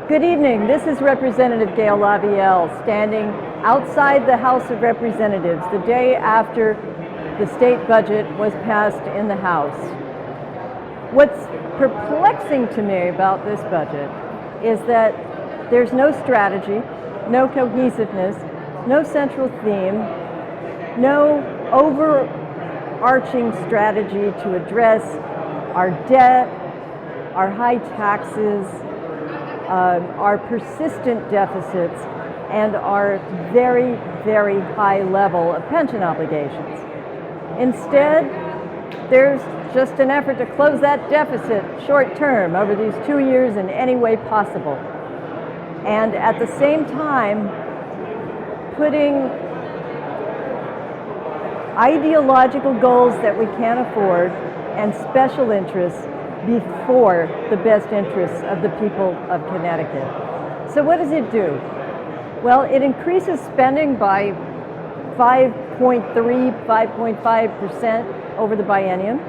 Good evening. This is Representative Gail Lavielle standing outside the House of Representatives the day after the state budget was passed in the House. What's perplexing to me about this budget is that there's no strategy, no cohesiveness, no central theme, no overarching strategy to address our debt, our high taxes, our persistent deficits, and our very, very high level of pension obligations. Instead, there's just an effort to close that deficit short term over these 2 years in any way possible. And at the same time, putting ideological goals that we can't afford and special interests before the best interests of the people of Connecticut. So what does it do? Well, it increases spending by 5.5% over the biennium.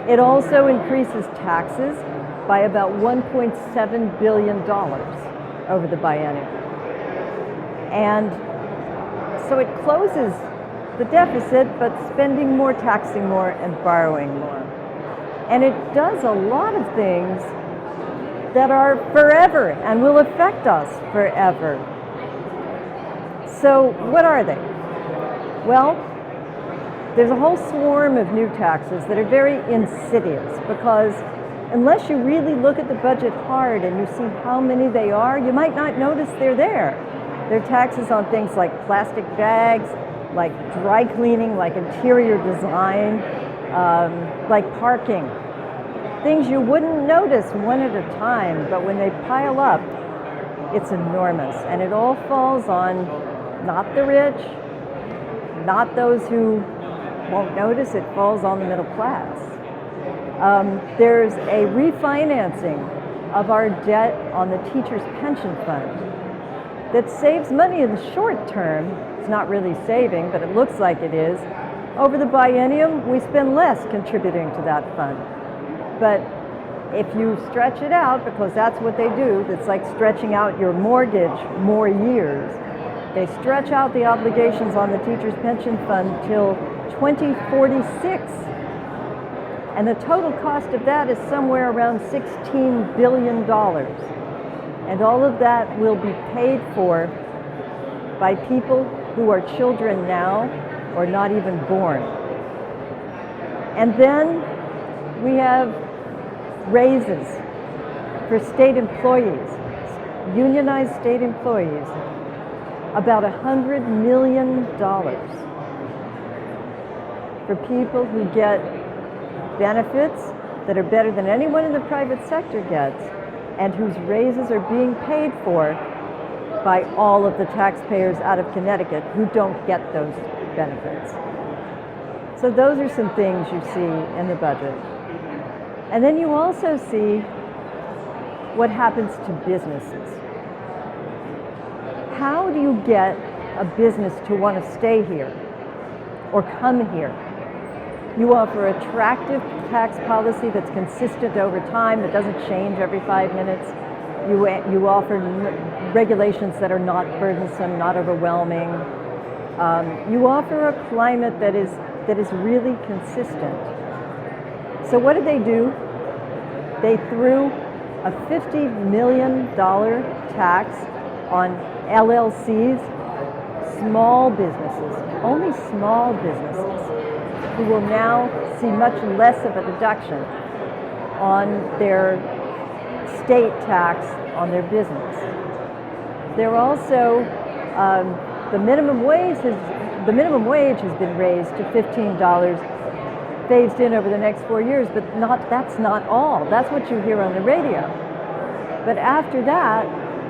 It also increases taxes by about $1.7 billion over the biennium. And so it closes the deficit, but spending more, taxing more, and borrowing more. And it does a lot of things that are forever and will affect us forever. So what are they? Well, there's a whole swarm of new taxes that are very insidious, because unless you really look at the budget hard and you see how many they are, you might not notice they're there. They're taxes on things like plastic bags, like dry cleaning, like interior design, like parking. Things you wouldn't notice one at a time, but when they pile up, it's enormous. And it all falls on not the rich, not those who won't notice, it falls on the middle class. There's a refinancing of our debt on the teachers' pension fund that saves money in the short term. It's not really saving, but it looks like it is. Over the biennium, we spend less contributing to that fund. But if you stretch it out, because that's what they do, it's like stretching out your mortgage more years. They stretch out the obligations on the teachers' pension fund till 2046. And the total cost of that is somewhere around $16 billion. And all of that will be paid for by people who are children now or not even born. And then we have raises for state employees, unionized state employees, about $100 million for people who get benefits that are better than anyone in the private sector gets, and whose raises are being paid for by all of the taxpayers out of Connecticut who don't get those benefits. So those are some things you see in the budget. And then you also see what happens to businesses. How do you get a business to want to stay here or come here? You offer attractive tax policy that's consistent over time, that doesn't change every 5 minutes. You offer regulations that are not burdensome, not overwhelming. You offer a climate that is really consistent. So what did they do? They threw a $50 million tax on LLCs, small businesses, only small businesses, who will now see much less of a deduction on their state tax on their business. They're also, the minimum wage has been raised to $15, phased in over the next 4 years, but that's not all. That's what you hear on the radio. But after that,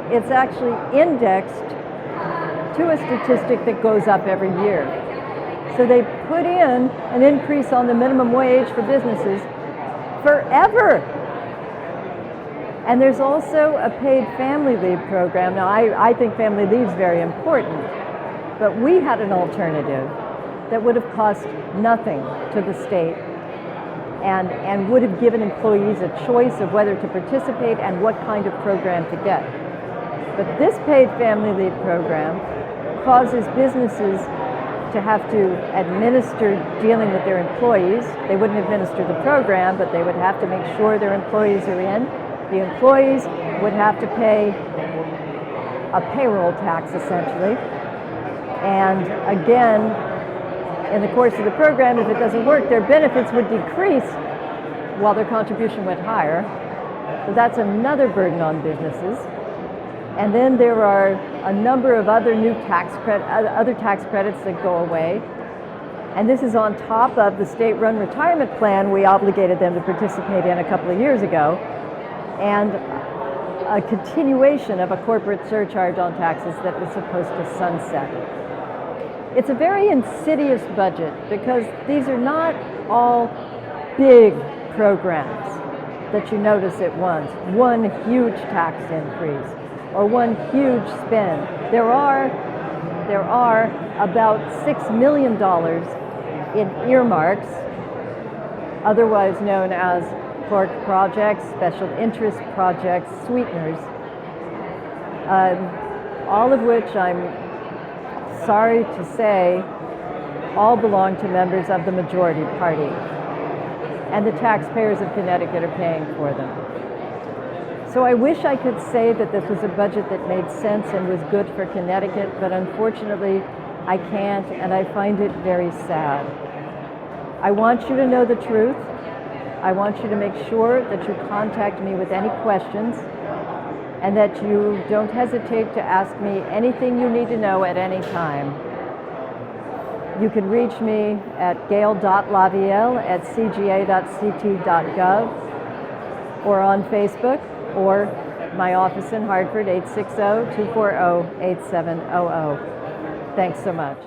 it's actually indexed to a statistic that goes up every year. So they put in an increase on the minimum wage for businesses forever. And there's also a paid family leave program. Now, I think family leave is very important, but we had an alternative that would have cost nothing to the state and would have given employees a choice of whether to participate and what kind of program to get. But this paid family leave program causes businesses to have to administer dealing with their employees. They wouldn't administer the program, but they would have to make sure their employees are in. The employees would have to pay a payroll tax, essentially. And again, in the course of the program, if it doesn't work, their benefits would decrease while their contribution went higher. So that's another burden on businesses. And then there are a number of other other tax credits that go away. And this is on top of the state-run retirement plan we obligated them to participate in a couple of years ago, and a continuation of a corporate surcharge on taxes that was supposed to sunset. It's a very insidious budget because these are not all big programs that you notice at once, one huge tax increase or one huge spend. There are about $6 million in earmarks, otherwise known as pork projects, special interest projects, sweeteners, all of which I'm sorry to say all belong to members of the majority party, and the taxpayers of Connecticut are paying for them. So I wish I could say that this was a budget that made sense and was good for Connecticut, but unfortunately I can't, and I find it very sad. I want you to know the truth. I want you to make sure that you contact me with any questions and that you don't hesitate to ask me anything you need to know at any time. You can reach me at gail.lavielle@cga.ct.gov or on Facebook, or my office in Hartford, 860-240-8700. Thanks so much.